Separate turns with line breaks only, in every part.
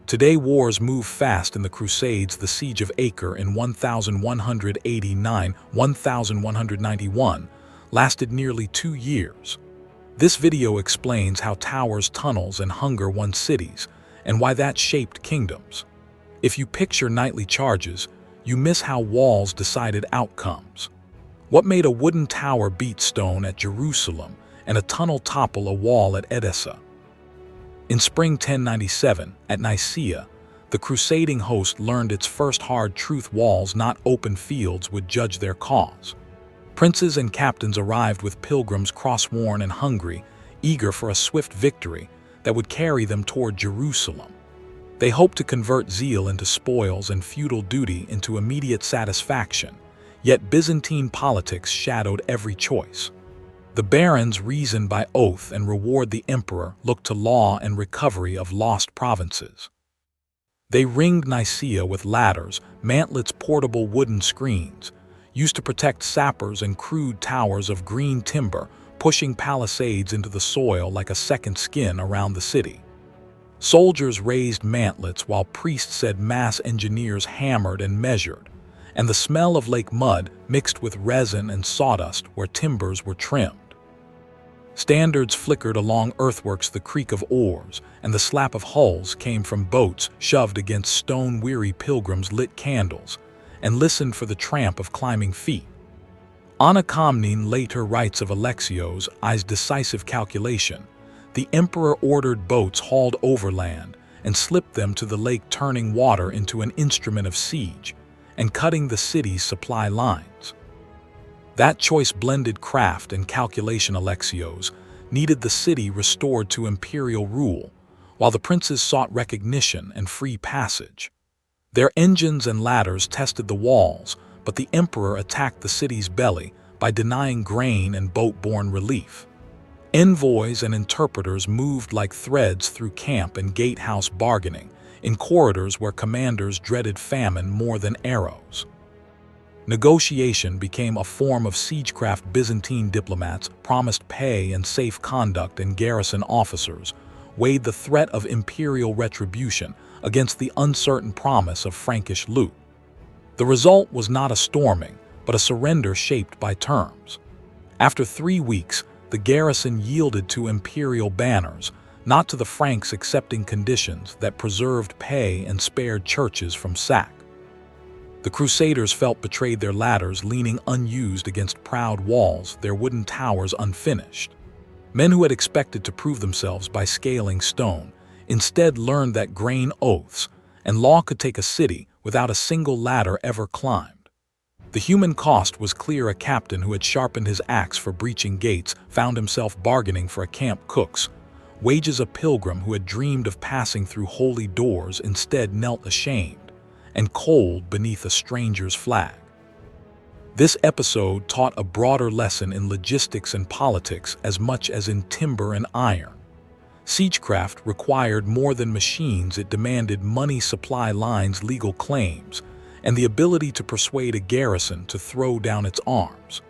Today wars move fast. In the Crusades, the Siege of Acre in 1189-1191 lasted nearly 2 years. This video explains how towers, tunnels, and hunger won cities, and why that shaped kingdoms. If you picture knightly charges, you miss how walls decided outcomes. What made a wooden tower beat stone at Jerusalem and a tunnel topple a wall at Edessa? In spring 1097, at Nicaea, the crusading host learned its first hard truth: walls, not open fields, would judge their cause. Princes and captains arrived with pilgrims cross-worn and hungry, eager for a swift victory that would carry them toward Jerusalem. They hoped to convert zeal into spoils and feudal duty into immediate satisfaction, yet Byzantine politics shadowed every choice. The barons reasoned by oath, and reward the emperor looked to law and recovery of lost provinces. They ringed Nicaea with ladders, mantlets, portable wooden screens, used to protect sappers, and crude towers of green timber, pushing palisades into the soil like a second skin around the city. Soldiers raised mantlets while priests said mass. Engineers hammered and measured, and the smell of lake mud mixed with resin and sawdust where timbers were trimmed. Standards flickered along earthworks, the creak of oars and the slap of hulls came from boats shoved against stone. Weary pilgrims lit candles and listened for the tramp of climbing feet. Anna Komnene later writes of Alexios I's decisive calculation. The emperor ordered boats hauled overland and slipped them to the lake, turning water into an instrument of siege and cutting the city's supply lines. That choice blended craft and calculation. Alexios needed the city restored to imperial rule, while the princes sought recognition and free passage. Their engines and ladders tested the walls, but the emperor attacked the city's belly by denying grain and boat-borne relief. Envoys and interpreters moved like threads through camp and gatehouse, bargaining in corridors where commanders dreaded famine more than arrows. Negotiation became a form of siegecraft. Byzantine diplomats promised pay and safe conduct, and garrison officers weighed the threat of imperial retribution against the uncertain promise of Frankish loot. The result was not a storming, but a surrender shaped by terms. After 3 weeks, the garrison yielded to imperial banners, not to the Franks, accepting conditions that preserved pay and spared churches from sack. The Crusaders felt betrayed, their ladders leaning unused against proud walls, their wooden towers unfinished. Men who had expected to prove themselves by scaling stone instead learned that grain, oaths, and law could take a city without a single ladder ever climbed. The human cost was clear. A captain who had sharpened his axe for breaching gates found himself bargaining for a camp cook's wages. A pilgrim who had dreamed of passing through holy doors instead knelt ashamed and cold beneath a stranger's flag. This episode taught a broader lesson in logistics and politics as much as in timber and iron. Siegecraft required more than machines. It demanded money, supply lines, legal claims, and the ability to persuade a garrison to throw down its arms.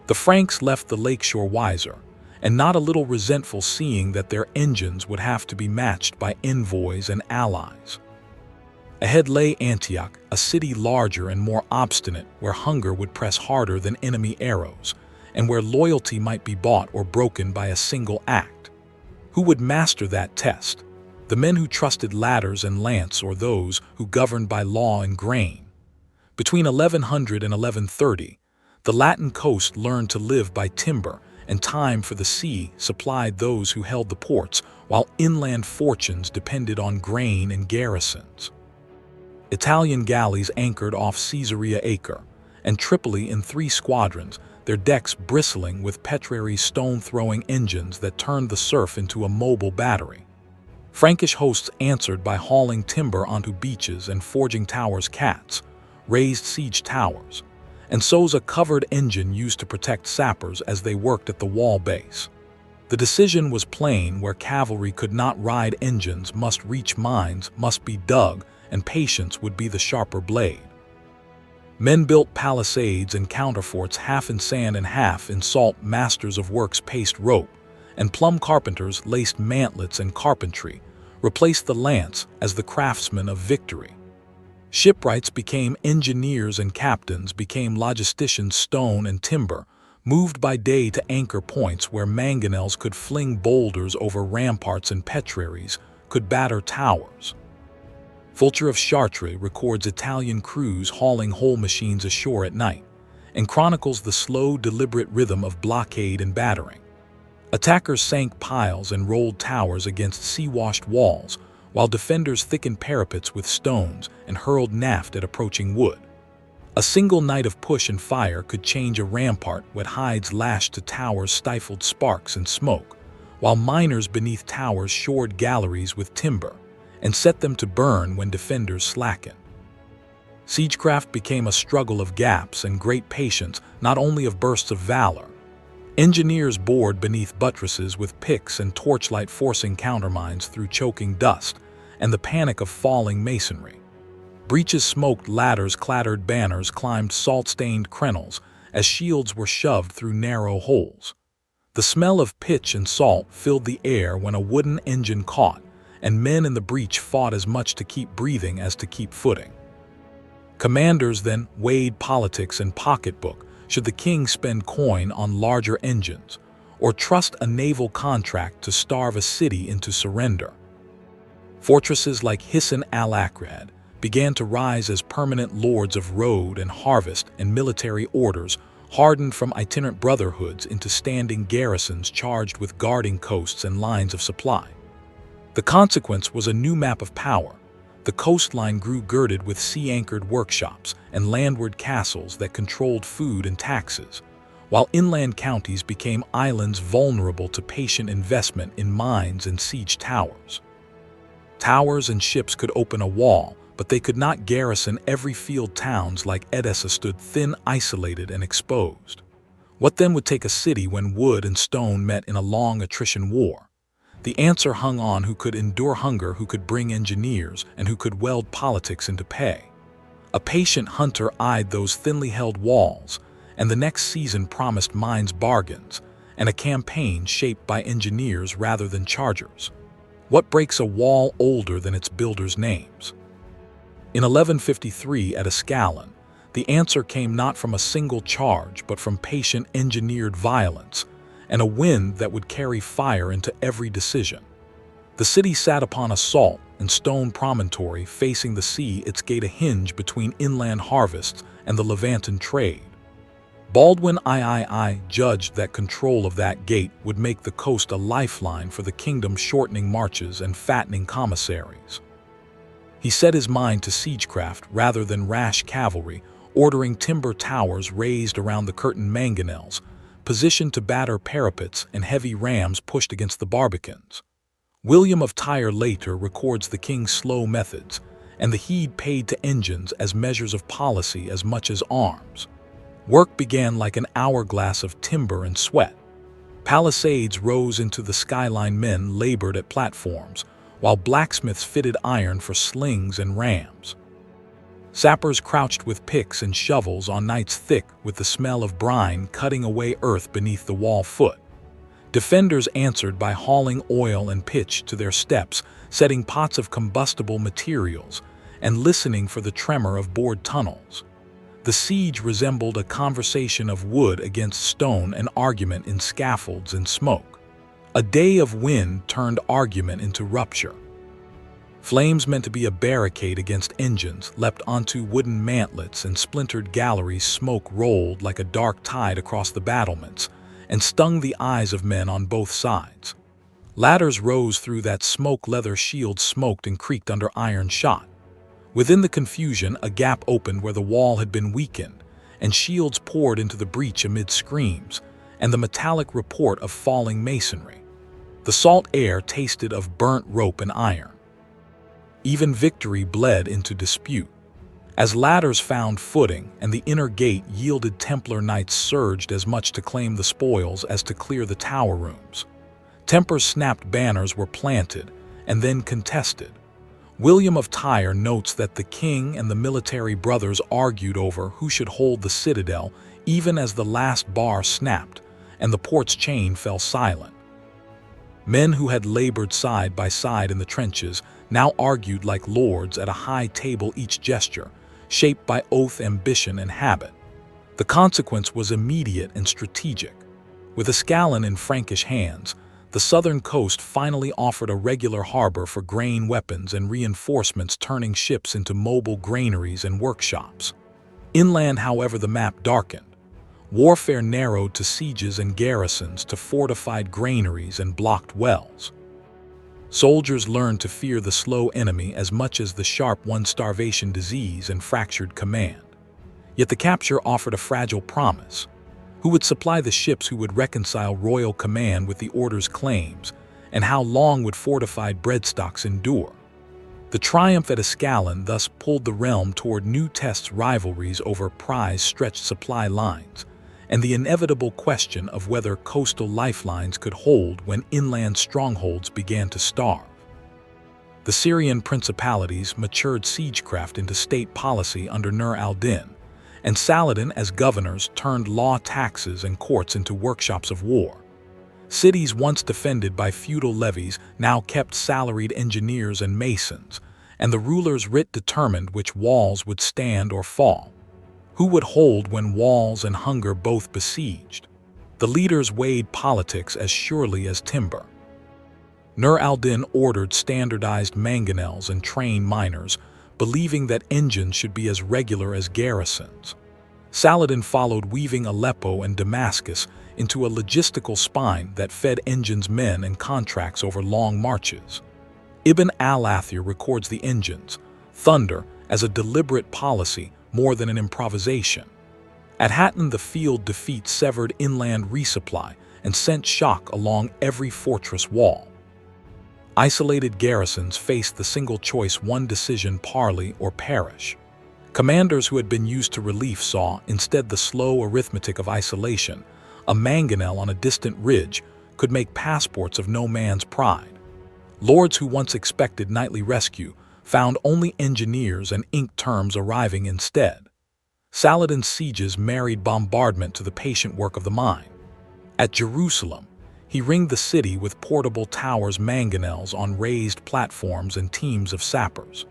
The Franks left the lakeshore wiser, and not a little resentful, seeing that their engines would have to be matched by envoys and allies. Ahead lay Antioch, a city larger and more obstinate, where hunger would press harder than enemy arrows, and where loyalty might be bought or broken by a single act. Who would master that test? The men who trusted ladders and lance, or those who governed by law and grain? Between 1100 and 1130, the Latin coast learned to live by timber, and time for the sea supplied those who held the ports, while inland fortunes depended on grain and garrisons. Italian galleys anchored off Caesarea Acre and Tripoli in 3 squadrons, their decks bristling with Petrari's stone-throwing engines that turned the surf into a mobile battery. Frankish hosts answered by hauling timber onto beaches and forging towers. Cats raised siege towers, and so's a covered engine used to protect sappers as they worked at the wall base. The decision was plain: where cavalry could not ride, engines must reach, mines must be dug, and patience would be the sharper blade. Men built palisades and counterforts, half in sand and half in salt. Masters of works paced rope, and plumb carpenters laced mantlets and carpentry, replaced the lance as the craftsman of victory. Shipwrights became engineers and captains became logisticians, stone and timber, moved by day to anchor points where mangonels could fling boulders over ramparts and petraries could batter towers. Fulcher of Chartres records Italian crews hauling whole machines ashore at night, and chronicles the slow, deliberate rhythm of blockade and battering. Attackers sank piles and rolled towers against sea-washed walls, while defenders thickened parapets with stones and hurled naft at approaching wood. A single night of push and fire could change a rampart with hides lashed to towers stifled sparks and smoke, while miners beneath towers shored galleries with timber and set them to burn when defenders slackened. Siegecraft became a struggle of gaps and great patience, not only of bursts of valor. Engineers bored beneath buttresses with picks and torchlight forcing countermines through choking dust and the panic of falling masonry. Breaches smoked, ladders clattered, banners climbed salt-stained crenels as shields were shoved through narrow holes. The smell of pitch and salt filled the air when a wooden engine caught, and men in the breach fought as much to keep breathing as to keep footing. Commanders then weighed politics and pocketbook. Should the king spend coin on larger engines, or trust a naval contract to starve a city into surrender? Fortresses like Hisn al-Akrad began to rise as permanent lords of road and harvest, and military orders hardened from itinerant brotherhoods into standing garrisons charged with guarding coasts and lines of supply. The consequence was a new map of power. The coastline grew girded with sea-anchored workshops and landward castles that controlled food and taxes, while inland counties became islands vulnerable to patient investment in mines and siege towers. Towers and ships could open a wall, but they could not garrison every field. Towns like Edessa stood thin, isolated, and exposed. What then would take a city when wood and stone met in a long attrition war? The answer hung on who could endure hunger, who could bring engineers, and who could weld politics into pay. A patient hunter eyed those thinly held walls, and the next season promised mines bargains, and a campaign shaped by engineers rather than chargers. What breaks a wall older than its builders' names? In 1153 at Ascalon, the answer came not from a single charge but from patient engineered violence, and a wind that would carry fire into every decision. The city sat upon a salt and stone promontory facing the sea, its gate a hinge between inland harvests and the Levantan trade. Baldwin III judged that control of that gate would make the coast a lifeline for the kingdom, shortening marches and fattening commissaries. He set his mind to siegecraft rather than rash cavalry, ordering timber towers raised around the curtained mangonels, positioned to batter parapets, and heavy rams pushed against the barbicans. William of Tyre later records the king's slow methods, and the heed paid to engines as measures of policy as much as arms. Work began like an hourglass of timber and sweat. Palisades rose into the skyline, men labored at platforms, while blacksmiths fitted iron for slings and rams. Sappers crouched with picks and shovels on nights thick with the smell of brine cutting away earth beneath the wall foot. Defenders answered by hauling oil and pitch to their steps, setting pots of combustible materials, and listening for the tremor of bored tunnels. The siege resembled a conversation of wood against stone, an argument in scaffolds and smoke. A day of wind turned argument into rupture. Flames meant to be a barricade against engines leapt onto wooden mantlets, and splintered galleries. Smoke rolled like a dark tide across the battlements and stung the eyes of men on both sides. Ladders rose through that smoke, leather shields smoked and creaked under iron shot. Within the confusion, a gap opened where the wall had been weakened, and shields poured into the breach amid screams and the metallic report of falling masonry. The salt air tasted of burnt rope and iron. Even victory bled into dispute. As ladders found footing and the inner gate yielded, Templar knights surged as much to claim the spoils as to clear the tower rooms. Tempers snapped, banners were planted and then contested. William of Tyre notes that the king and the military brothers argued over who should hold the citadel, even as the last bar snapped and the port's chain fell silent. Men who had labored side by side in the trenches now argued like lords at a high table, each gesture shaped by oath, ambition, and habit. The consequence was immediate and strategic. With Ascalon in Frankish hands, the southern coast finally offered a regular harbor for grain, weapons, and reinforcements, turning ships into mobile granaries and workshops. Inland, however, the map darkened. Warfare narrowed to sieges and garrisons, to fortified granaries and blocked wells. Soldiers learned to fear the slow enemy as much as the sharp one, starvation, disease, and fractured command. Yet the capture offered a fragile promise. Who would supply the ships? Who would reconcile royal command with the order's claims? And how long would fortified breadstocks endure? The triumph at Ascalon thus pulled the realm toward new tests, rivalries over prize-stretched supply lines, and the inevitable question of whether coastal lifelines could hold when inland strongholds began to starve. The Syrian principalities matured siegecraft into state policy under Nur al-Din, and Saladin as governors turned law, taxes, and courts into workshops of war. Cities once defended by feudal levies now kept salaried engineers and masons, and the ruler's writ determined which walls would stand or fall. Who would hold when walls and hunger both besieged? The leaders weighed politics as surely as timber. Nur al-Din ordered standardized mangonels and trained miners, believing that engines should be as regular as garrisons. Saladin followed, weaving Aleppo and Damascus into a logistical spine that fed engines, men, and contracts over long marches. Ibn al-Athir records the engines, thunder, as a deliberate policy more than an improvisation. At Hattin, the field defeat severed inland resupply and sent shock along every fortress wall. Isolated garrisons faced the single choice, one decision: parley or perish. Commanders who had been used to relief saw instead the slow arithmetic of isolation. A mangonel on a distant ridge could make passports of no man's pride. Lords who once expected nightly rescue found only engineers and inked terms arriving instead. Saladin's sieges married bombardment to the patient work of the mine. At Jerusalem, he ringed the city with portable towers, mangonels on raised platforms, and teams of sappers.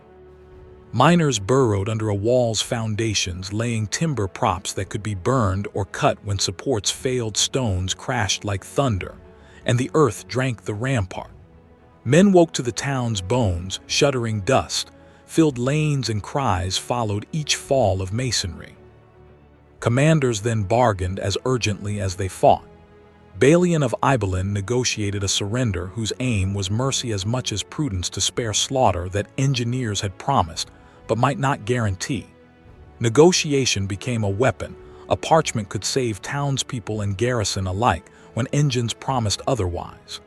Miners burrowed under a wall's foundations, laying timber props that could be burned or cut when supports failed. Stones crashed like thunder, and the earth drank the rampart. Men woke to the town's bones, shuddering. Dust filled lanes and cries followed each fall of masonry. Commanders then bargained as urgently as they fought. Balian of Ibelin negotiated a surrender whose aim was mercy as much as prudence, to spare slaughter that engineers had promised but might not guarantee. Negotiation became a weapon. A parchment could save townspeople and garrison alike when engines promised otherwise.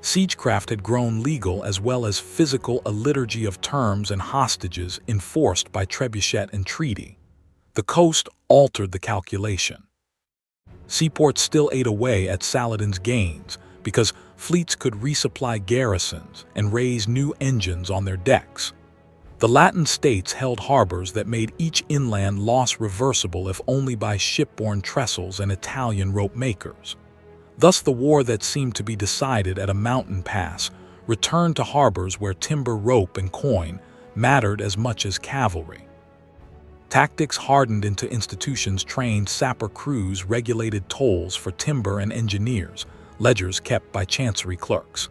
Siegecraft had grown legal as well as physical, a liturgy of terms and hostages enforced by trebuchet and treaty. The coast altered the calculation. Seaports still ate away at Saladin's gains because fleets could resupply garrisons and raise new engines on their decks. The Latin states held harbors that made each inland loss reversible, if only by shipborne trestles and Italian rope makers. Thus the war that seemed to be decided at a mountain pass returned to harbors where timber, rope, and coin mattered as much as cavalry. Tactics hardened into institutions. Trained sapper crews regulated tolls for timber and engineers, ledgers kept by chancery clerks.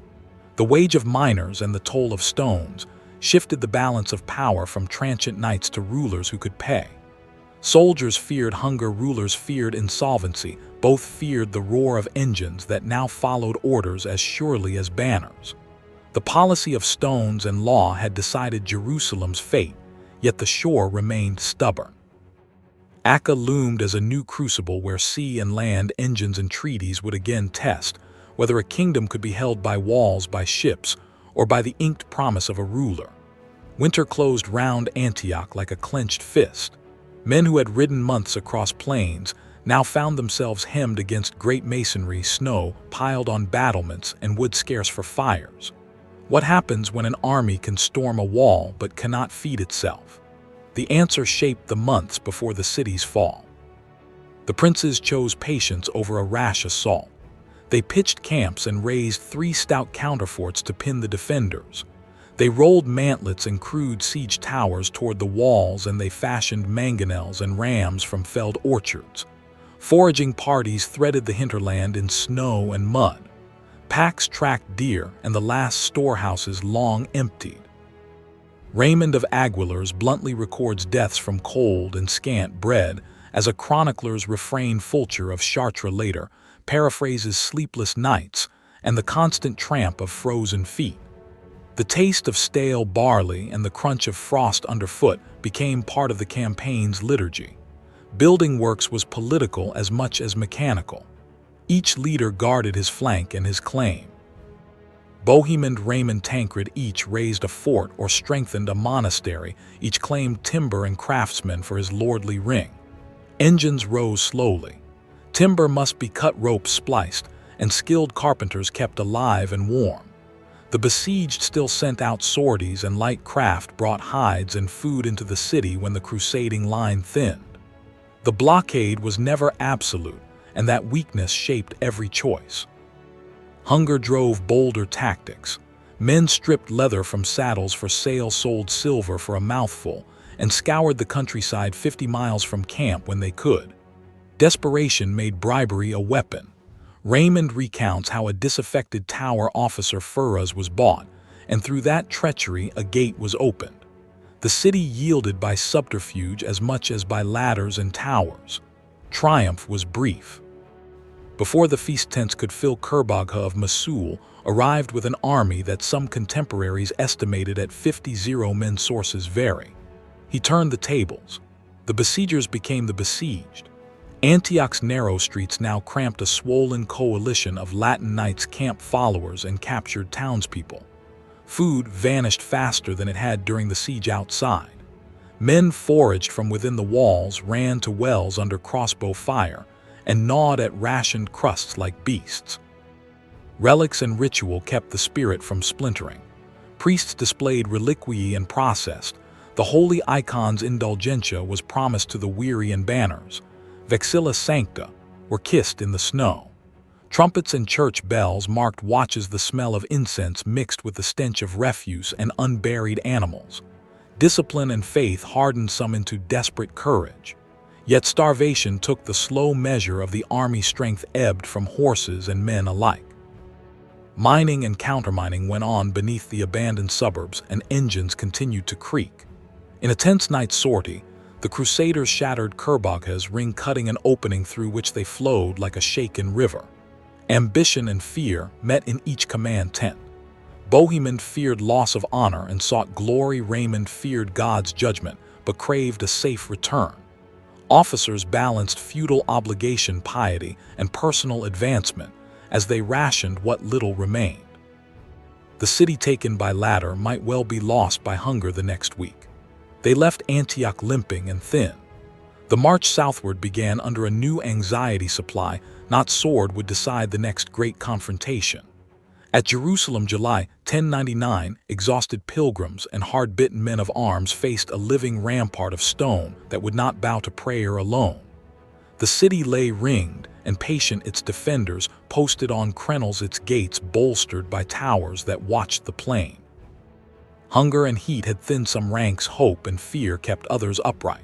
The wage of miners and the toll of stones shifted the balance of power from transient knights to rulers who could pay. Soldiers feared hunger, rulers feared insolvency. Both feared the roar of engines that now followed orders as surely as banners. The policy of stones and law had decided Jerusalem's fate, yet the shore remained stubborn. Acca loomed as a new crucible where sea and land, engines and treaties would again test whether a kingdom could be held by walls, by ships, or by the inked promise of a ruler. Winter closed round Antioch like a clenched fist. Men who had ridden months across plains now found themselves hemmed against great masonry, snow piled on battlements, and wood scarce for fires. What happens when an army can storm a wall but cannot feed itself? The answer shaped the months before the city's fall. The princes chose patience over a rash assault. They pitched camps and raised 3 stout counterforts to pin the defenders. They rolled mantlets and crude siege towers toward the walls, and they fashioned mangonels and rams from felled orchards. Foraging parties threaded the hinterland in snow and mud. Packs tracked deer, and the last storehouses long emptied. Raymond of Aguilars bluntly records deaths from cold and scant bread, as a chronicler's refrain Fulcher of Chartres later paraphrases sleepless nights and the constant tramp of frozen feet. The taste of stale barley and the crunch of frost underfoot became part of the campaign's liturgy. Building works was political as much as mechanical. Each leader guarded his flank and his claim. Bohemond, Raymond, Tancred each raised a fort or strengthened a monastery, each claimed timber and craftsmen for his lordly ring. Engines rose slowly. Timber must be cut, ropes spliced, and skilled carpenters kept alive and warm. The besieged still sent out sorties, and light craft brought hides and food into the city when the crusading line thinned. The blockade was never absolute, and that weakness shaped every choice. Hunger drove bolder tactics. Men stripped leather from saddles for sale, sold silver for a mouthful, and scoured the countryside 50 miles from camp when they could. Desperation made bribery a weapon. Raymond recounts how a disaffected tower officer Furras was bought, and through that treachery a gate was opened. The city yielded by subterfuge as much as by ladders and towers. Triumph was brief. Before the feast tents could fill, Kurbagha of Mosul arrived with an army that some contemporaries estimated at 50 men. Sources vary. He turned the tables. The besiegers became the besieged. Antioch's narrow streets now cramped a swollen coalition of Latin knights, camp followers, and captured townspeople. Food vanished faster than it had during the siege outside. Men foraged from within the walls, ran to wells under crossbow fire, and gnawed at rationed crusts like beasts. Relics and ritual kept the spirit from splintering. Priests displayed reliquii and processed. The holy icon's indulgentia was promised to the weary, and banners, vexilla sancta, were kissed in the snow. Trumpets and church bells marked watches, the smell of incense mixed with the stench of refuse and unburied animals. Discipline and faith hardened some into desperate courage. Yet starvation took the slow measure of the army, strength ebbed from horses and men alike. Mining and countermining went on beneath the abandoned suburbs, and engines continued to creak. In a tense night sortie, the Crusaders shattered Kurbagha's ring, cutting an opening through which they flowed like a shaken river. Ambition and fear met in each command tent. Bohemond feared loss of honor and sought glory. Raymond feared God's judgment, but craved a safe return. Officers balanced feudal obligation, piety, and personal advancement as they rationed what little remained. The city taken by ladder might well be lost by hunger the next week. They left Antioch limping and thin. The march southward began under a new anxiety. Supply, not sword, would decide the next great confrontation. At Jerusalem, July 1099, exhausted pilgrims and hard-bitten men of arms faced a living rampart of stone that would not bow to prayer alone. The city lay ringed and patient, its defenders posted on crenels, its gates bolstered by towers that watched the plain. Hunger and heat had thinned some ranks, hope and fear kept others upright.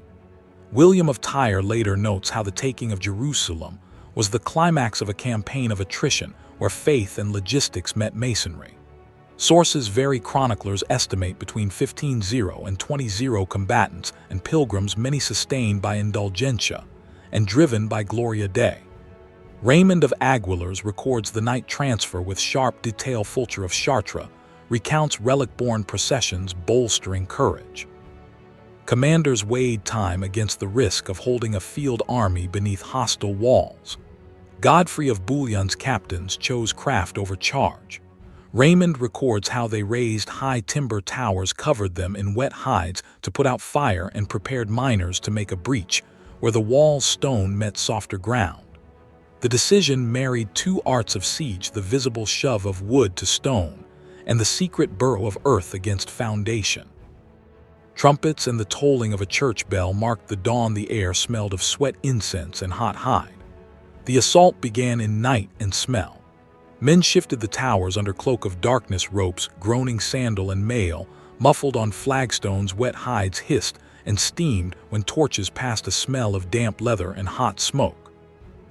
William of Tyre later notes how the taking of Jerusalem was the climax of a campaign of attrition where faith and logistics met masonry. Sources vary. Chroniclers estimate between 15,000 and 20,000 combatants and pilgrims, many sustained by indulgentia and driven by Gloria Dei. Raymond of Aguilars records the night transfer with sharp detail. Fulcher of Chartres recounts relic-borne processions bolstering courage. Commanders weighed time against the risk of holding a field army beneath hostile walls. Godfrey of Bouillon's captains chose craft over charge. Raymond records how they raised high timber towers, covered them in wet hides to put out fire, and prepared miners to make a breach where the wall's stone met softer ground. The decision married 2 arts of siege: the visible shove of wood to stone, and the secret burrow of earth against foundation. Trumpets and the tolling of a church bell marked the dawn. The air smelled of sweat, incense, and hot hide. The assault began in night and smell. Men shifted the towers under cloak of darkness ropes, groaning sandal and mail, muffled on flagstones wet hides hissed and steamed when torches passed a smell of damp leather and hot smoke.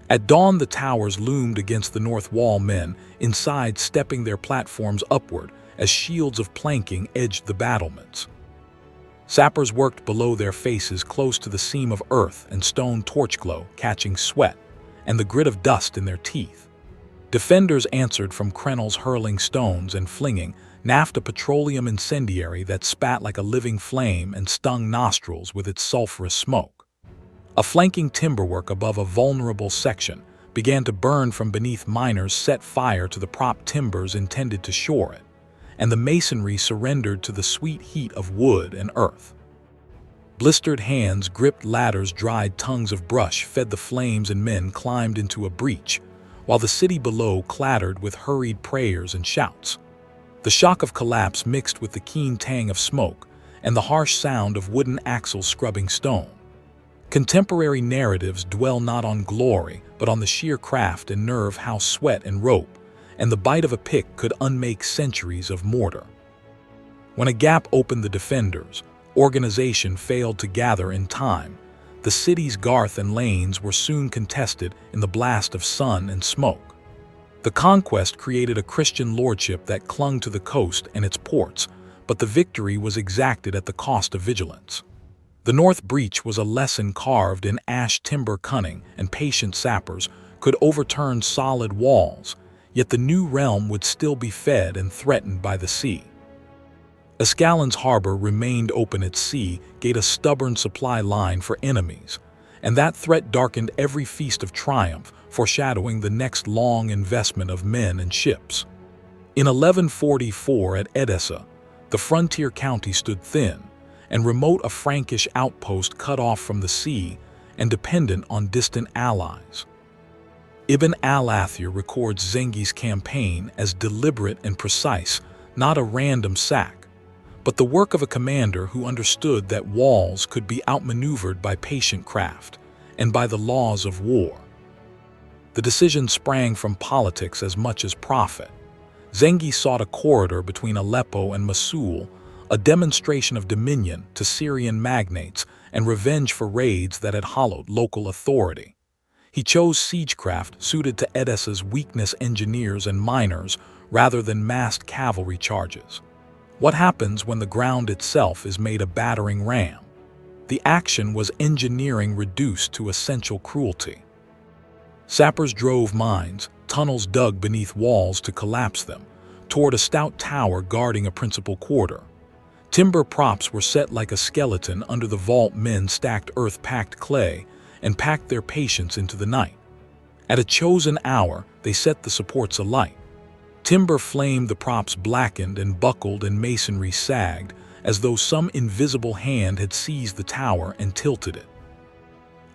At dawn the towers loomed against the north wall, men inside stepping their platforms upward as shields of planking edged the battlements. Sappers worked below their faces close to the seam of earth and stone torch glow, catching sweat and the grit of dust in their teeth. Defenders answered from crenels hurling stones and flinging naphtha, petroleum incendiary that spat like a living flame and stung nostrils with its sulfurous smoke. A flanking timberwork above a vulnerable section began to burn from beneath. Miners set fire to the prop timbers intended to shore it, and the masonry surrendered to the sweet heat of wood and earth. Blistered hands gripped ladders, dried tongues of brush fed the flames, and men climbed into a breach, while the city below clattered with hurried prayers and shouts. The shock of collapse mixed with the keen tang of smoke and the harsh sound of wooden axles scrubbing stone. Contemporary narratives dwell not on glory, but on the sheer craft and nerve, how sweat and rope and the bite of a pick could unmake centuries of mortar. When a gap opened the defenders, organization failed to gather in time. The city's garth and lanes were soon contested in the blast of sun and smoke. The conquest created a Christian lordship that clung to the coast and its ports, but the victory was exacted at the cost of vigilance. The North Breach was a lesson carved in ash timber. Cunning and patient sappers could overturn solid walls, yet the new realm would still be fed and threatened by the sea. Escalon's harbor remained open at sea, gate a stubborn supply line for enemies, and that threat darkened every feast of triumph, foreshadowing the next long investment of men and ships. In 1144 at Edessa, the frontier county stood thin and remote, a Frankish outpost cut off from the sea and dependent on distant allies. Ibn al-Athir records Zengi's campaign as deliberate and precise, not a random sack, but the work of a commander who understood that walls could be outmaneuvered by patient craft and by the laws of war. The decision sprang from politics as much as profit. Zengi sought a corridor between Aleppo and Mosul, a demonstration of dominion to Syrian magnates and revenge for raids that had hollowed local authority. He chose siegecraft suited to Edessa's weakness, engineers and miners, rather than massed cavalry charges. What happens when the ground itself is made a battering ram? The action was engineering reduced to essential cruelty. Sappers drove mines, tunnels dug beneath walls to collapse them, toward a stout tower guarding a principal quarter. Timber props were set like a skeleton under the vault. Men stacked earth-packed clay and packed their patience into the night. At a chosen hour, they set the supports alight. Timber flamed, the props blackened and buckled, and masonry sagged, as though some invisible hand had seized the tower and tilted it.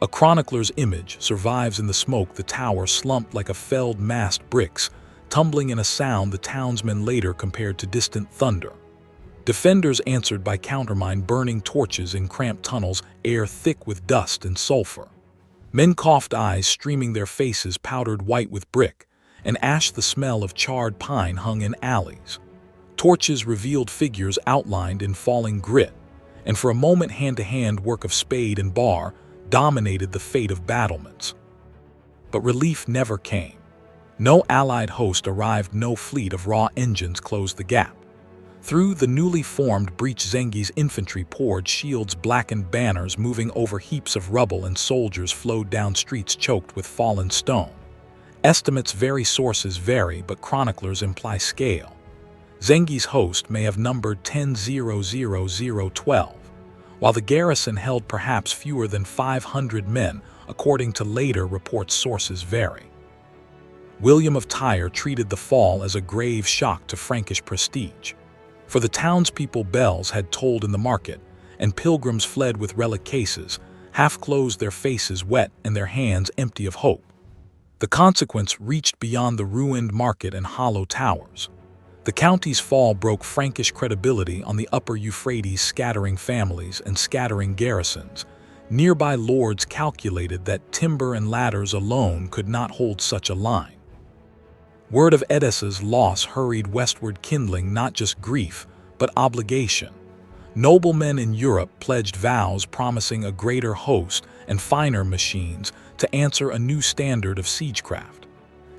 A chronicler's image survives in the smoke. The tower slumped like a felled massed bricks, tumbling in a sound the townsmen later compared to distant thunder. Defenders answered by countermine, burning torches in cramped tunnels, air thick with dust and sulfur. Men coughed, eyes streaming, their faces powdered white with brick, and ash, the smell of charred pine, hung in alleys. Torches revealed figures outlined in falling grit, and for a moment hand-to-hand work of spade and bar dominated the fate of battlements. But relief never came. No allied host arrived, no fleet of raw engines closed the gap. Through the newly formed breach, Zengi's infantry poured, shields blackened, banners moving over heaps of rubble, and soldiers flowed down streets choked with fallen stone. Estimates vary, sources vary, but chroniclers imply scale. Zengi's host may have numbered 10,000-12, while the garrison held perhaps fewer than 500 men, according to later reports. Sources vary. William of Tyre treated the fall as a grave shock to Frankish prestige. For the townspeople bells had tolled in the market, and pilgrims fled with relic cases, half-closed, their faces wet and their hands empty of hope. The consequence reached beyond the ruined market and hollow towers. The county's fall broke Frankish credibility on the upper Euphrates, scattering families and scattering garrisons. Nearby lords calculated that timber and ladders alone could not hold such a line. Word of Edessa's loss hurried westward, kindling not just grief, but obligation. Noblemen in Europe pledged vows promising a greater host and finer machines to answer a new standard of siegecraft.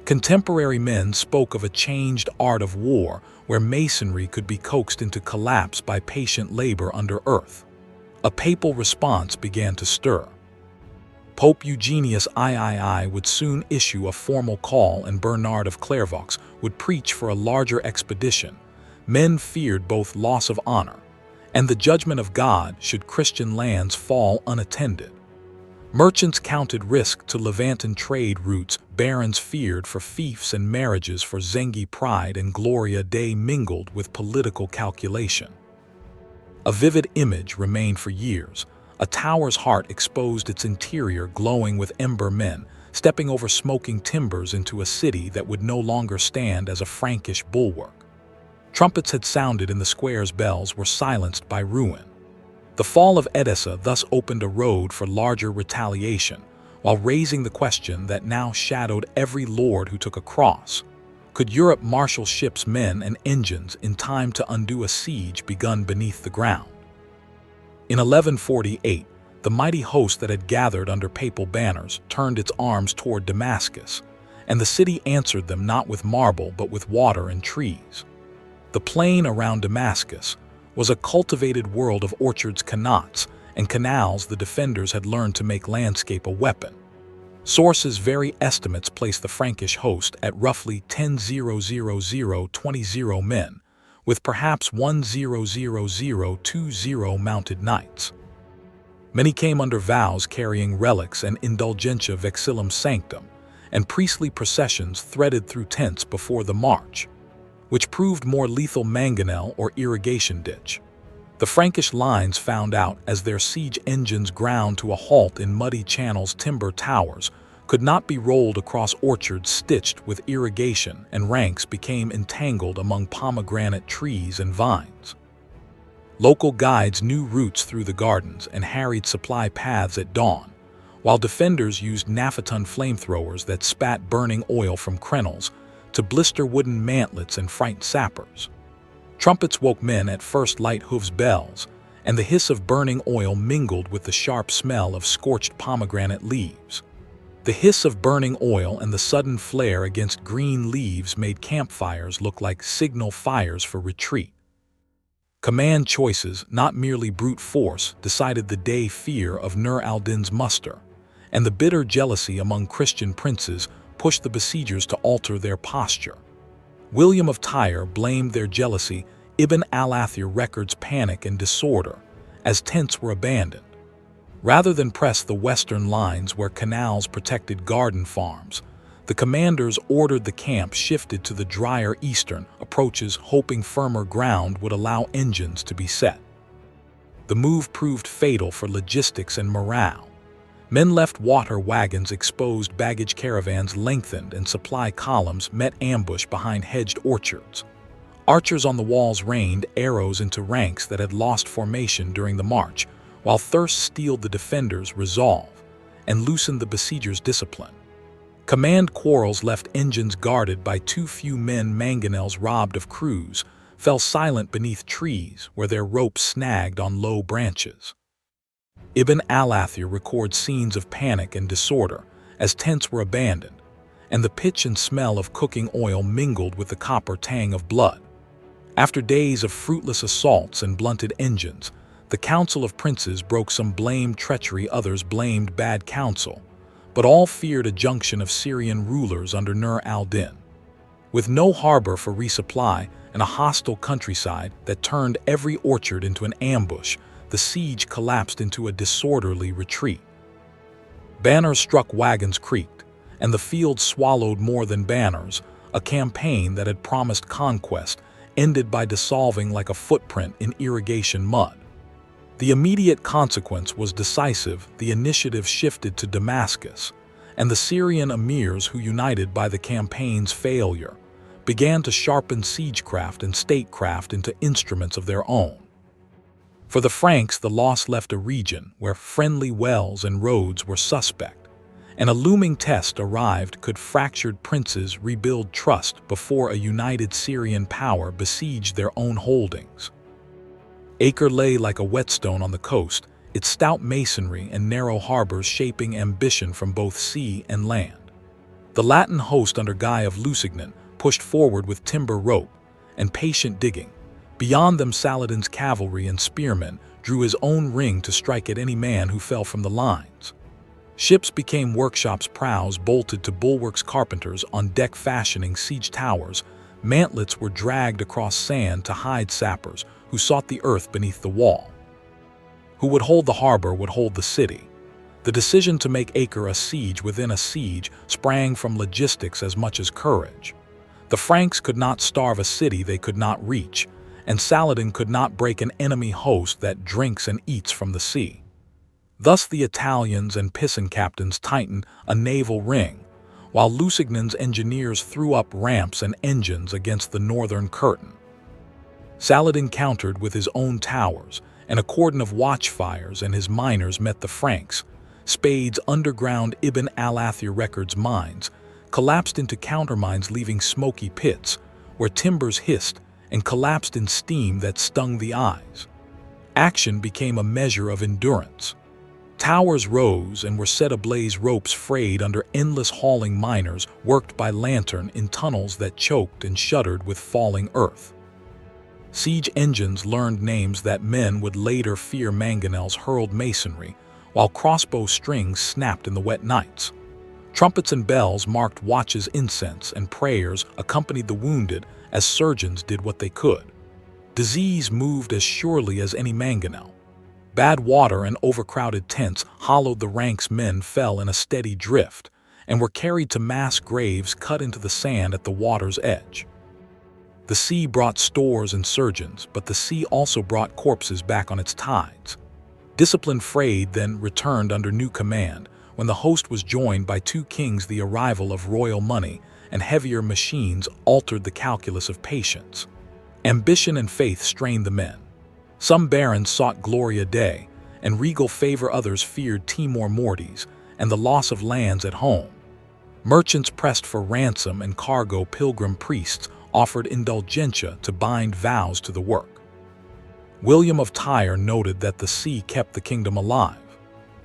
Contemporary men spoke of a changed art of war where masonry could be coaxed into collapse by patient labor under earth. A papal response began to stir. Pope Eugenius III would soon issue a formal call, and Bernard of Clairvaux would preach for a larger expedition. Men feared both loss of honor and the judgment of God should Christian lands fall unattended. Merchants counted risk to Levantan trade routes, barons feared for fiefs and marriages, for Zengi pride and Gloria Dei mingled with political calculation. A vivid image remained for years. A tower's heart exposed, its interior glowing with ember, men stepping over smoking timbers into a city that would no longer stand as a Frankish bulwark. Trumpets had sounded and the square's bells were silenced by ruin. The fall of Edessa thus opened a road for larger retaliation, while raising the question that now shadowed every lord who took a cross. Could Europe marshal ships, men, and engines in time to undo a siege begun beneath the ground? In 1148, the mighty host that had gathered under papal banners turned its arms toward Damascus, and the city answered them not with marble but with water and trees. The plain around Damascus was a cultivated world of orchards, qanats, and canals. The defenders had learned to make landscape a weapon. Sources vary. Estimates place the Frankish host at roughly 10,020 men, with perhaps 10,020 mounted knights. Many came under vows carrying relics and indulgentia vexillum sanctum, and priestly processions threaded through tents before the march, which proved more lethal mangonel or irrigation ditch. The Frankish lines found out as their siege engines ground to a halt in muddy channels. Timber towers could not be rolled across orchards stitched with irrigation, and ranks became entangled among pomegranate trees and vines. Local guides knew routes through the gardens and harried supply paths at dawn, while defenders used naphthalene flamethrowers that spat burning oil from crenels to blister wooden mantlets and frighten sappers. Trumpets woke men at first. Light hooves, bells, and the hiss of burning oil mingled with the sharp smell of scorched pomegranate leaves. The hiss of burning oil and the sudden flare against green leaves made campfires look like signal fires for retreat. Command choices, not merely brute force, decided the day. Fear of Nur al-Din's muster and the bitter jealousy among Christian princes pushed the besiegers to alter their posture. William of Tyre blamed their jealousy. Ibn al-Athir records panic and disorder as tents were abandoned. Rather than press the western lines where canals protected garden farms, the commanders ordered the camp shifted to the drier eastern approaches, hoping firmer ground would allow engines to be set. The move proved fatal for logistics and morale. Men left water wagons exposed, baggage caravans lengthened, and supply columns met ambush behind hedged orchards. Archers on the walls rained arrows into ranks that had lost formation during the march, while thirst steeled the defenders' resolve and loosened the besiegers' discipline. Command quarrels left engines guarded by too few men. Mangonels robbed of crews fell silent beneath trees where their ropes snagged on low branches. Ibn al-Athir records scenes of panic and disorder as tents were abandoned, and the pitch and smell of cooking oil mingled with the copper tang of blood. After days of fruitless assaults and blunted engines, the Council of Princes broke. Some blamed treachery, others blamed bad counsel, but all feared a junction of Syrian rulers under Nur al-Din. With no harbor for resupply and a hostile countryside that turned every orchard into an ambush, the siege collapsed into a disorderly retreat. Banners struck, wagons creaked, and the field swallowed more than banners. A campaign that had promised conquest ended by dissolving like a footprint in irrigation mud. The immediate consequence was decisive. The initiative shifted to Damascus, and the Syrian emirs, who, united by the campaign's failure, began to sharpen siegecraft and statecraft into instruments of their own. For the Franks, the loss left a region where friendly wells and roads were suspect, and a looming test arrived: could fractured princes rebuild trust before a united Syrian power besieged their own holdings? Acre lay like a whetstone on the coast, its stout masonry and narrow harbors shaping ambition from both sea and land. The Latin host under Guy of Lusignan pushed forward with timber rope and patient digging. Beyond them, Saladin's cavalry and spearmen drew his own ring to strike at any man who fell from the lines. Ships became workshops, prows bolted to bulwarks, carpenters on deck fashioning siege towers. Mantlets were dragged across sand to hide sappers who sought the earth beneath the wall. Who would hold the harbor would hold the city. The decision to make Acre a siege within a siege sprang from logistics as much as courage. The Franks could not starve a city they could not reach, and Saladin could not break an enemy host that drinks and eats from the sea. Thus the Italians and Pisan captains tightened a naval ring, while Lusignan's engineers threw up ramps and engines against the northern curtain. Saladin countered with his own towers, and a cordon of watchfires, and his miners met the Franks. Spade's underground Ibn al-Athir records mines collapsed into countermines, leaving smoky pits where timbers hissed and collapsed in steam that stung the eyes. Action became a measure of endurance. Towers rose and were set ablaze, ropes frayed under endless hauling. Miners worked by lantern in tunnels that choked and shuddered with falling earth. Siege engines learned names that men would later fear. Mangonels hurled masonry, while crossbow strings snapped in the wet nights. Trumpets and bells marked watches. Incense and prayers accompanied the wounded as surgeons did what they could. Disease moved as surely as any mangonel. Bad water and overcrowded tents hollowed the ranks. Men fell in a steady drift and were carried to mass graves cut into the sand at the water's edge. The sea brought stores and surgeons, but the sea also brought corpses back on its tides. Discipline frayed, then returned under new command. When the host was joined by two kings, the arrival of royal money and heavier machines altered the calculus of patience. Ambition and faith strained the men. Some barons sought Gloria Dei and regal favor, others feared timor mortis and the loss of lands at home. Merchants pressed for ransom and cargo. Pilgrim priests offered indulgentia to bind vows to the work. William of Tyre noted that the sea kept the kingdom alive.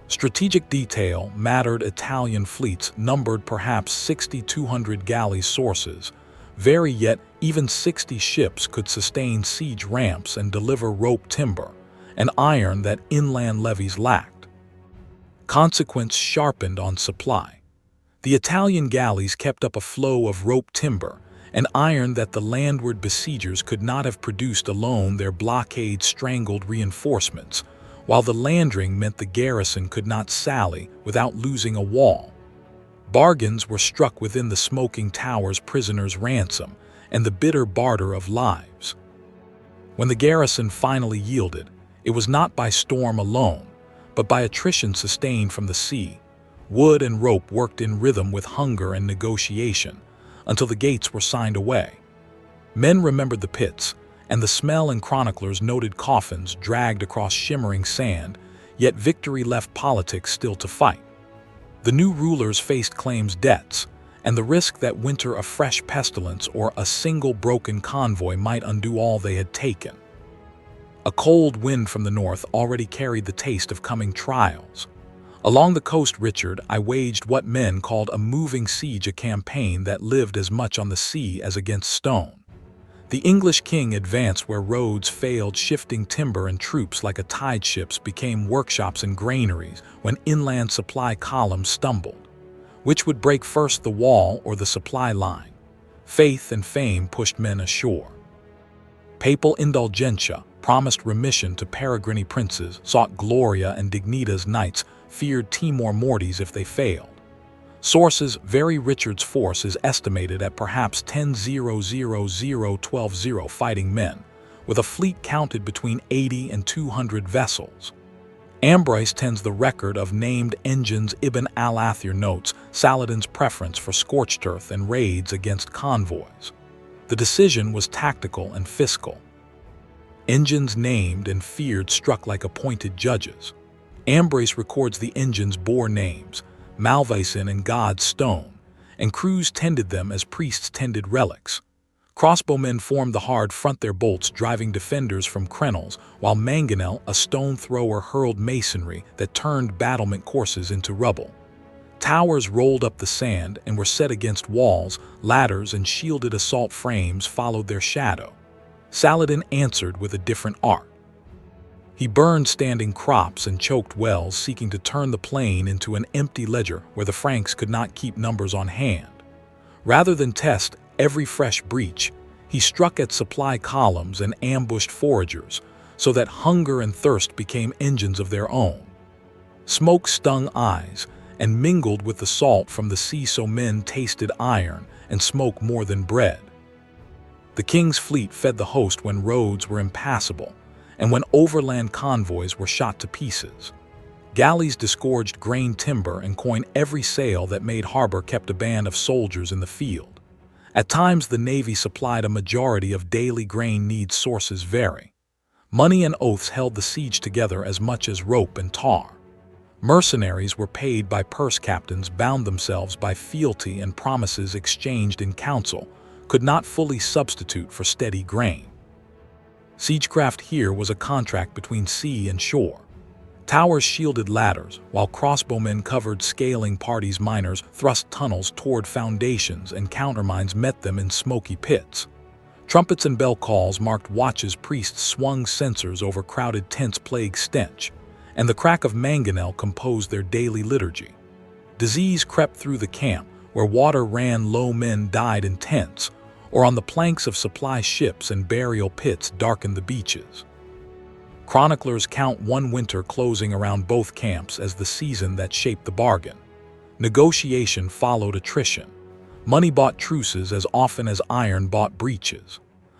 Strategic detail mattered. Italian fleets numbered perhaps 6,200 galleys. Sources vary, yet even 60 ships could sustain siege ramps and deliver rope, timber, and iron that inland levies lacked. Consequence sharpened on supply. The Italian galleys kept up a flow of rope, timber, and iron that the landward besiegers could not have produced alone. Their blockade strangled reinforcements, while the landing meant the garrison could not sally without losing a wall. Bargains were struck within the smoking towers, prisoners' ransom, and the bitter barter of lives. When the garrison finally yielded, it was not by storm alone, but by attrition sustained from the sea. Wood and rope worked in rhythm with hunger and negotiation, until the gates were signed away. Men remembered the pits and the smell, and chroniclers noted coffins dragged across shimmering sand, yet victory left politics still to fight. The new rulers faced claims, debts, and the risk that winter a fresh pestilence or a single broken convoy might undo all they had taken. A cold wind from the north already carried the taste of coming trials. Along the coast, Richard I waged what men called a moving siege, a campaign that lived as much on the sea as against stone. The English king advanced where roads failed, shifting timber and troops like a tide. Ships became workshops and granaries when inland supply columns stumbled. Which would break first, the wall or the supply line? Faith and fame pushed men ashore. Papal indulgentia promised remission to peregrine princes, sought gloria, and dignitas. Knights feared timor mortis if they failed. Sources vary. Richard's force is estimated at perhaps 10,000-12,000 fighting men, with a fleet counted between 80 and 200 vessels. Ambrose tends the record of named engines. Ibn al-Athir notes Saladin's preference for scorched earth and raids against convoys. The decision was tactical and fiscal. Engines named and feared struck like appointed judges. Ambrose records the engines bore names: malveson and God's stone, and crews tended them as priests tended relics. Crossbowmen formed the hard front their bolts driving defenders from crenels, while mangonel, a stone thrower, hurled masonry that turned battlement courses into rubble. Towers rolled up the sand and were set against walls, ladders and shielded assault frames followed their shadow. Saladin answered with a different art. He burned standing crops and choked wells, seeking to turn the plain into an empty ledger where the Franks could not keep numbers on hand. Rather than test every fresh breach, he struck at supply columns and ambushed foragers, so that hunger and thirst became engines of their own. Smoke stung eyes and mingled with the salt from the sea, so men tasted iron and smoke more than bread. The king's fleet fed the host when roads were impassable, and when overland convoys were shot to pieces. Galleys disgorged grain timber and coined every sail that made harbor kept a band of soldiers in the field. At times the navy supplied a majority of daily grain needs. Sources vary. Money and oaths held the siege together as much as rope and tar. Mercenaries were paid by purse captains, bound themselves by fealty, and promises exchanged in council could not fully substitute for steady grain. Siegecraft here was a contract between sea and shore. Towers shielded ladders, while crossbowmen covered scaling parties. Miners thrust tunnels toward foundations, and countermines met them in smoky pits. Trumpets and bell calls marked watches. Priests swung censers over crowded tents. Plague stench and the crack of mangonel composed their daily liturgy. Disease crept through the camp, where water ran low. Men died in tents, or on the planks of supply ships, and burial pits darkened the beaches. Chroniclers count one winter closing around both camps as the season that shaped the bargain. Negotiation followed attrition. Money bought truces as often as iron bought breaches.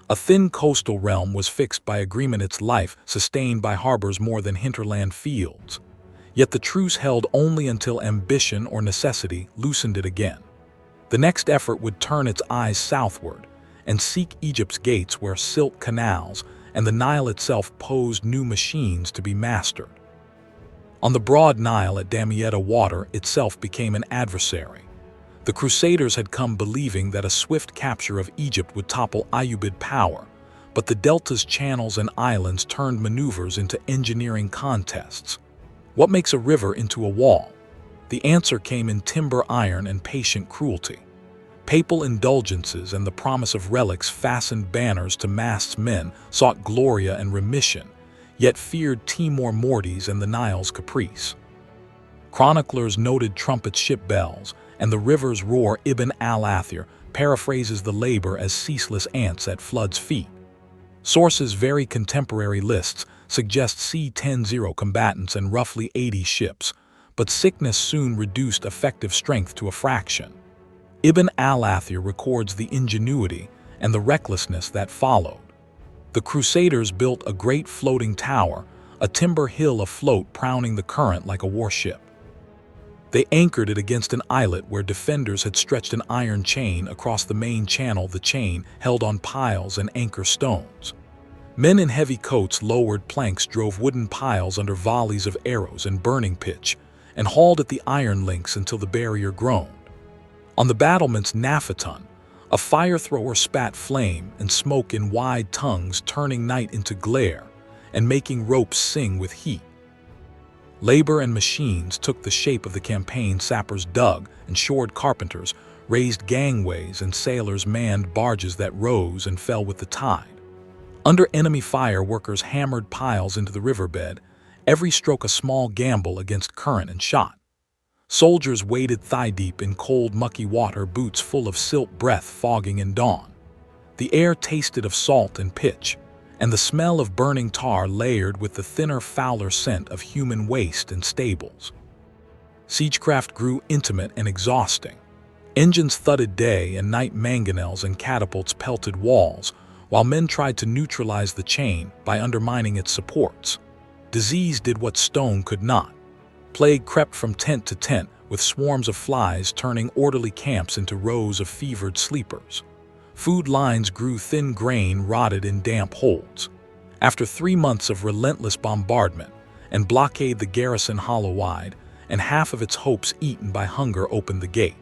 A thin coastal realm was fixed by agreement, its life sustained by harbors more than hinterland fields. Yet the truce held only until ambition or necessity loosened it again. The next effort would turn its eyes southward and seek Egypt's gates, where silk canals and the Nile itself posed new machines to be mastered. On the broad Nile at Damietta, water itself became an adversary. The Crusaders had come believing that a swift capture of Egypt would topple Ayyubid power, but the delta's channels and islands turned maneuvers into engineering contests. What makes a river into a wall? The answer came in timber, iron, and patient cruelty. Papal indulgences and the promise of relics fastened banners to masts. Men sought gloria and remission, yet feared Timor Mortis and the Nile's caprice. Chroniclers noted trumpet ship bells and the river's roar. Ibn al-Athir paraphrases the labor as ceaseless ants at flood's feet. Sources vary. Contemporary lists suggest C-10 combatants and roughly 80 ships, but sickness soon reduced effective strength to a fraction. Ibn al-Athir records the ingenuity and the recklessness that followed. The Crusaders built a great floating tower, a timber hill afloat, crowning the current like a warship. They anchored it against an islet where defenders had stretched an iron chain across the main channel. The chain held on piles and anchor stones. Men in heavy coats lowered planks, drove wooden piles under volleys of arrows and burning pitch, and hauled at the iron links until the barrier groaned. On the battlement's Naphaton, a fire thrower spat flame and smoke in wide tongues, turning night into glare and making ropes sing with heat. Labor and machines took the shape of the campaign. Sappers dug and shored, carpenters raised gangways, and sailors manned barges that rose and fell with the tide. Under enemy fire, workers hammered piles into the riverbed, every stroke a small gamble against current and shot. Soldiers waded thigh-deep in cold, mucky water, boots full of silt breath fogging in dawn. The air tasted of salt and pitch, and the smell of burning tar layered with the thinner, fouler scent of human waste and stables. Siegecraft grew intimate and exhausting. Engines thudded day and night, mangonels and catapults pelted walls, while men tried to neutralize the chain by undermining its supports. Disease did what stone could not. Plague crept from tent to tent, with swarms of flies turning orderly camps into rows of fevered sleepers. Food lines grew thin, grain rotted in damp holds. After 3 months of relentless bombardment and blockade, the garrison hollow-eyed and half of its hopes eaten by hunger opened the gate.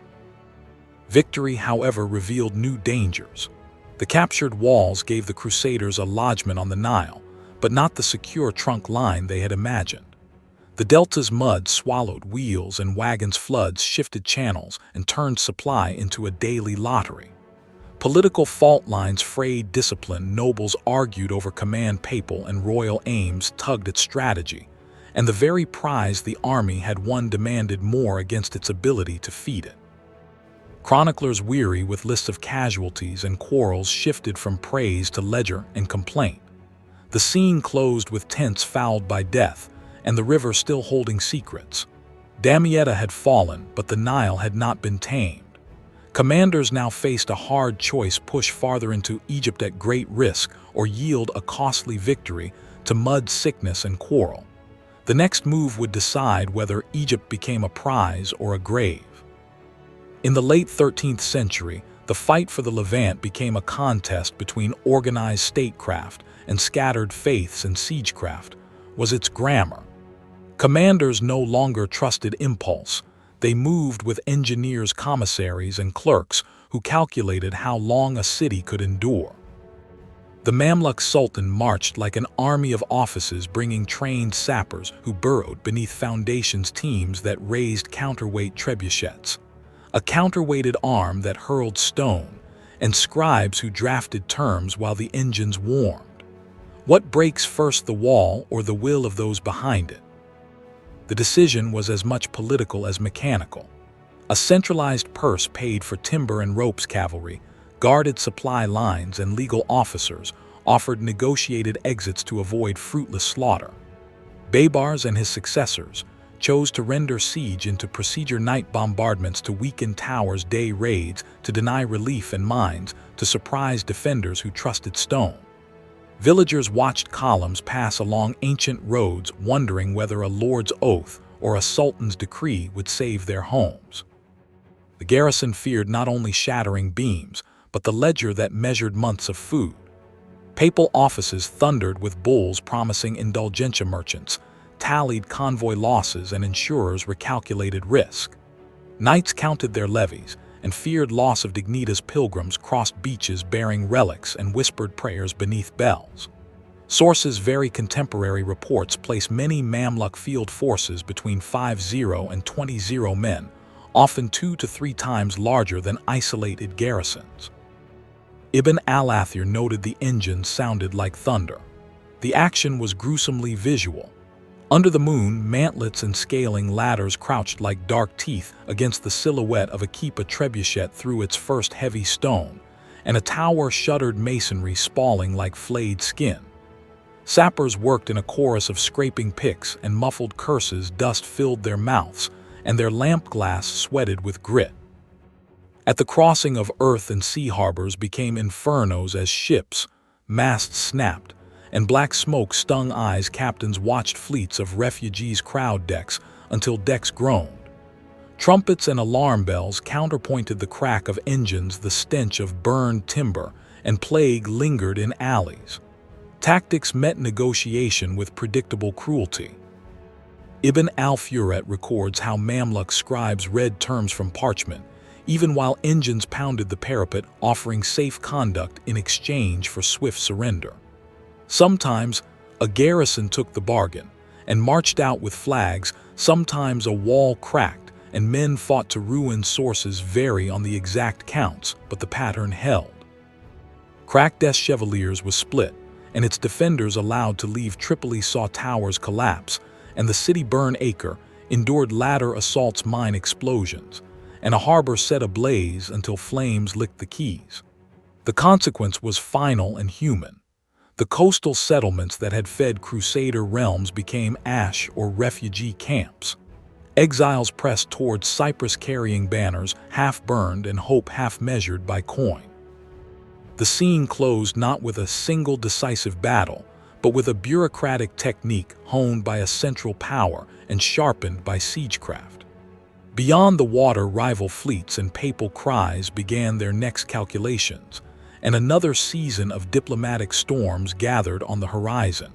Victory, however, revealed new dangers. The captured walls gave the Crusaders a lodgment on the Nile, but not the secure trunk line they had imagined. The delta's mud swallowed wheels and wagons' floods shifted channels and turned supply into a daily lottery. Political fault lines frayed discipline, nobles argued over command, papal and royal aims tugged at strategy, and the very prize the army had won demanded more against its ability to feed it. Chroniclers, weary with lists of casualties and quarrels, shifted from praise to ledger and complaint. The scene closed with tents fouled by death, and the river still holding secrets. Damietta had fallen, but the Nile had not been tamed. Commanders now faced a hard choice: push farther into Egypt at great risk or yield a costly victory to mud, sickness, and quarrel. The next move would decide whether Egypt became a prize or a grave. In the late 13th century, the fight for the Levant became a contest between organized statecraft and scattered faiths, and siegecraft was its grammar. Commanders no longer trusted impulse. They moved with engineers, commissaries, and clerks who calculated how long a city could endure. The Mamluk Sultan marched like an army of officers, bringing trained sappers who burrowed beneath foundations, teams that raised counterweight trebuchets, a counterweighted arm that hurled stone, and scribes who drafted terms while the engines warmed. What breaks first, the wall or the will of those behind it? The decision was as much political as mechanical. A centralized purse paid for timber and ropes, cavalry guarded supply lines, and legal officers offered negotiated exits to avoid fruitless slaughter. Baybars and his successors chose to render siege into procedure, night bombardments to weaken towers, day raids to deny relief, and mines to surprise defenders who trusted stone. Villagers watched columns pass along ancient roads, wondering whether a lord's oath or a sultan's decree would save their homes. The garrison feared not only shattering beams, but the ledger that measured months of food. Papal offices thundered with bulls promising indulgentia, merchants tallied convoy losses, and insurers recalculated risk. Knights counted their levies and feared loss of dignitas. Pilgrims crossed beaches bearing relics and whispered prayers beneath bells. Sources, very contemporary reports, place many Mamluk field forces between 50 and 20 men, often 2 to 3 times larger than isolated garrisons. Ibn al-Athir noted the engines sounded like thunder. The action was gruesomely visual. Under the moon, mantlets and scaling ladders crouched like dark teeth against the silhouette of a keep. A trebuchet threw its first heavy stone, and a tower shuddered, masonry spalling like flayed skin. Sappers worked in a chorus of scraping picks and muffled curses. Dust filled their mouths, and their lamp glass sweated with grit. At the crossing of earth and sea, harbors became infernos as ships' masts snapped and black smoke stung eyes. Captains watched fleets of refugees crowd decks until decks groaned. Trumpets and alarm bells counterpointed the crack of engines. The stench of burned timber and plague lingered in alleys. Tactics met negotiation with predictable cruelty. Ibn al-Furet records how Mamluk scribes read terms from parchment, even while engines pounded the parapet, offering safe conduct in exchange for swift surrender. Sometimes a garrison took the bargain and marched out with flags. Sometimes a wall cracked and men fought to ruin. Sources vary on the exact counts, but the pattern held. Crack des Chevaliers was split, and its defenders allowed to leave. Tripoli saw towers collapse and the city burn. Acre endured ladder assaults, mine explosions, and a harbor set ablaze until flames licked the quays. The consequence was final and human. The coastal settlements that had fed Crusader realms became ash or refugee camps. Exiles pressed towards Cyprus carrying banners, half burned and hope half measured by coin. The scene closed not with a single decisive battle, but with a bureaucratic technique honed by a central power and sharpened by siegecraft. Beyond the water, rival fleets and papal cries began their next calculations, and another season of diplomatic storms gathered on the horizon.